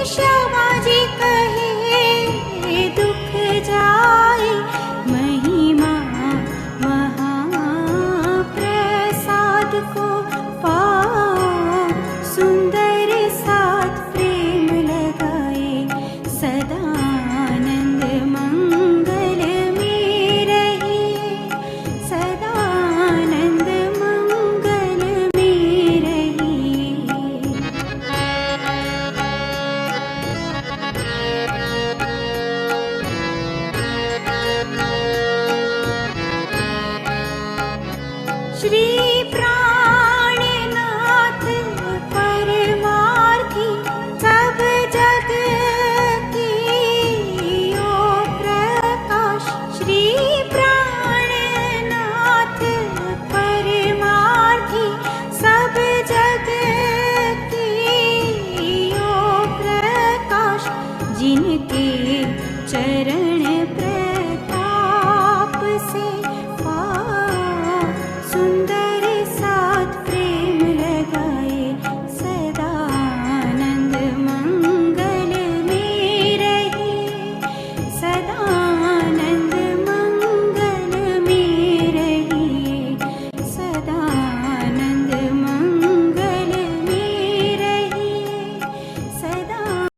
श्यामा जी कहे दुख जाए, महिमा महाप्रसाद को पाओ, सुंदर साथ प्रेम लगाए, सदानंद मंगल में रहिए, सदानंद मंगल में रहिए। श्री प्राणनाथ परमार्थी, सब जग कियो प्रकाश। श्री प्राणनाथ परमार्थी, सब जग कियो प्रकाश। जिनके चरण